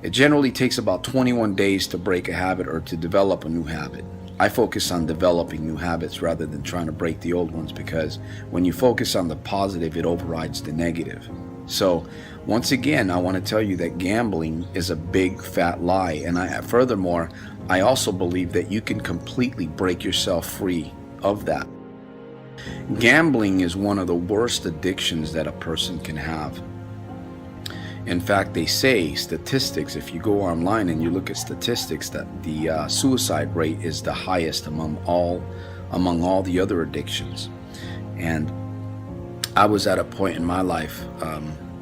It generally takes about 21 days to break a habit or to develop a new habit. I focus on developing new habits rather than trying to break the old ones, because when you focus on the positive, it overrides the negative. So once again, I want to tell you that gambling is a big fat lie. And furthermore, I also believe that you can completely break yourself free of that. Gambling is one of the worst addictions that a person can have. In fact, they say statistics, if you go online and you look at statistics, that the suicide rate is the highest among all the other addictions. And I was at a point in my life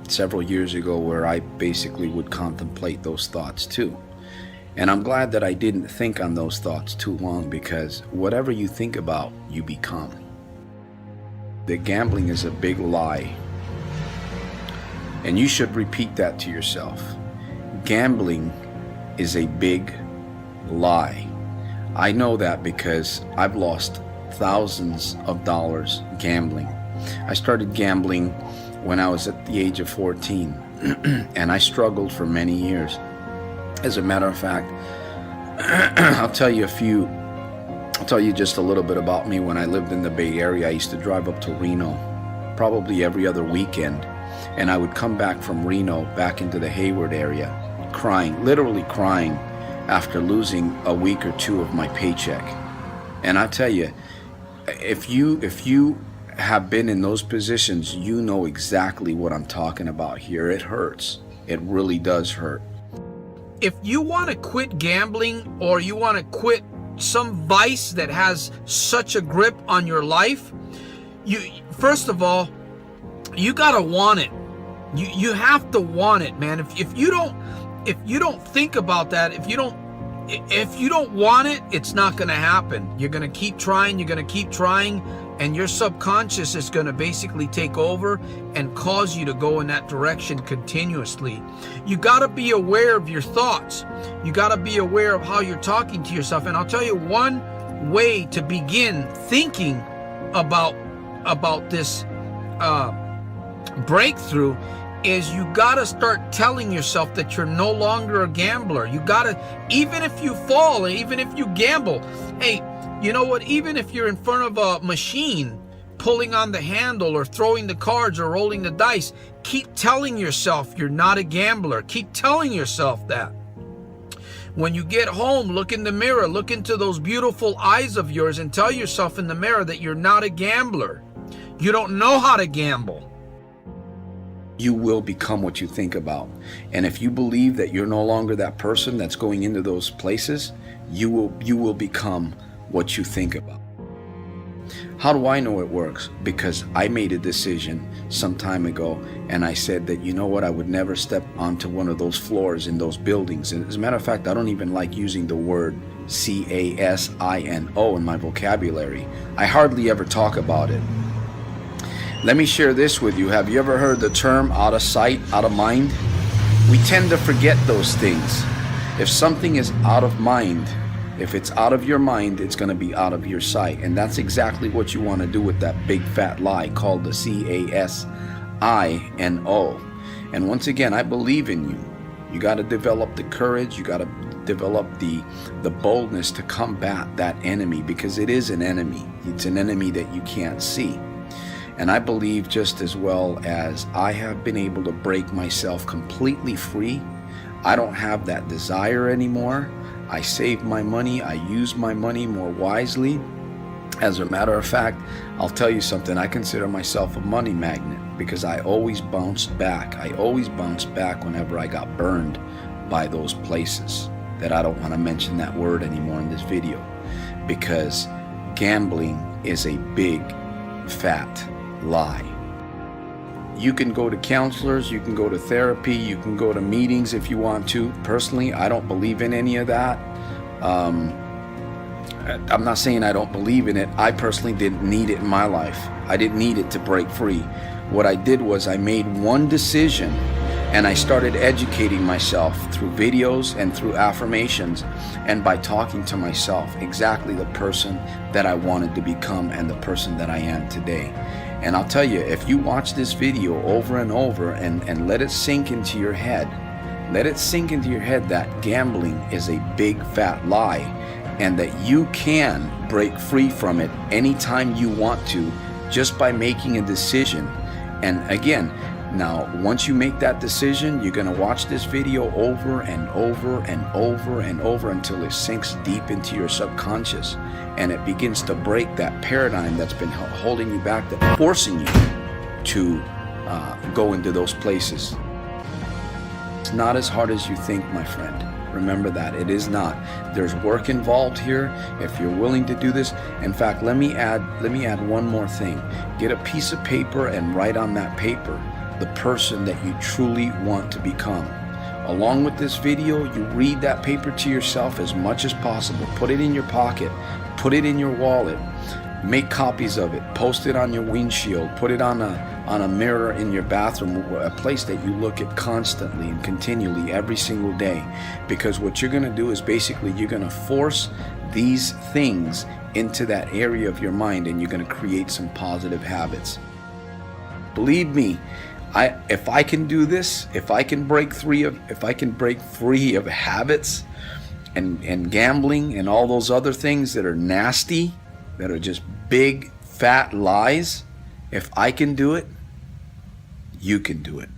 several years ago where I basically would contemplate those thoughts too. And I'm glad that I didn't think on those thoughts too long, because whatever you think about, you become. That gambling is a big lie. And you should repeat that to yourself. Gambling is a big lie. I know that because I've lost thousands of dollars gambling. I started gambling when I was at the age of 14, and I struggled for many years. As a matter of fact, I'll tell you just a little bit about me. When I lived in the Bay Area, I used to drive up to Reno probably every other weekend. And I would come back from Reno back into the Hayward area crying, literally crying, after losing a week or two of my paycheck. And I tell you, if you have been in those positions, you know exactly what I'm talking about here. It hurts. It really does hurt. If you want to quit gambling, or you want to quit some vice that has such a grip on your life, first of all, you gotta want it. You have to want it, man. If you don't think about that, if you don't want it, it's not gonna happen. You're gonna keep trying, and your subconscious is gonna basically take over and cause you to go in that direction continuously. You gotta be aware of your thoughts. You gotta be aware of how you're talking to yourself. And I'll tell you one way to begin thinking about this breakthrough is you gotta start telling yourself that you're no longer a gambler. You gotta, even if you fall, even if you gamble, hey, you know what, even if you're in front of a machine pulling on the handle or throwing the cards or rolling the dice, keep telling yourself you're not a gambler. Keep telling yourself that. When you get home, look in the mirror, look into those beautiful eyes of yours and tell yourself in the mirror that you're not a gambler. You don't know how to gamble. You will become what you think about. And if you believe that you're no longer that person that's going into those places, you will become what you think about. How do I know it works? Because I made a decision some time ago, and I said that, you know what, I would never step onto one of those floors in those buildings. And as a matter of fact, I don't even like using the word casino in my vocabulary. I hardly ever talk about it. Let me share this with you. Have you ever heard the term out of sight, out of mind? We tend to forget those things. If something is out of mind, if it's out of your mind, it's going to be out of your sight. And that's exactly what you want to do with that big fat lie called the casino. And once again, I believe in you. You got to develop the courage. You got to develop the boldness to combat that enemy, because it is an enemy. It's an enemy that you can't see. And I believe, just as well as I have been able to break myself completely free, I don't have that desire anymore. I save my money. I use my money more wisely. As a matter of fact, I'll tell you something. I consider myself a money magnet, because I always bounced back. I always bounced back whenever I got burned by those places that I don't want to mention that word anymore in this video, because gambling is a big fat lie. You can go to counselors, you can go to therapy, you can go to meetings if you want to. Personally, I don't believe in any of that. I'm not saying I don't believe in it. I personally didn't need it in my life. I didn't need it to break free. What I did was I made one decision, and I started educating myself through videos and through affirmations, and by talking to myself exactly the person that I wanted to become and the person that I am today. And I'll tell you, if you watch this video over and over and let it sink into your head, Let it sink into your head that gambling is a big fat lie, and that you can break free from it anytime you want to, just by making a decision. And again, now once you make that decision, you're going to watch this video over and over and over and over until it sinks deep into your subconscious, and it begins to break that paradigm that's been holding you back, that's forcing you to go into those places. It's not as hard as you think, my friend. Remember that. It is not. There's work involved here if you're willing to do this. In fact, let me add one more thing. Get a piece of paper and write on that paper the person that you truly want to become. Along with this video, you read that paper to yourself as much as possible. Put it in your pocket. Put it in your wallet. Make copies of it. Post it on your windshield. Put it on a mirror in your bathroom, a place that you look at constantly and continually every single day. Because what you're going to do is basically you're going to force these things into that area of your mind, and you're going to create some positive habits. Believe me, if I can do this, if I can break free of habits and gambling and all those other things that are nasty, that are just big fat lies, if I can do it, you can do it.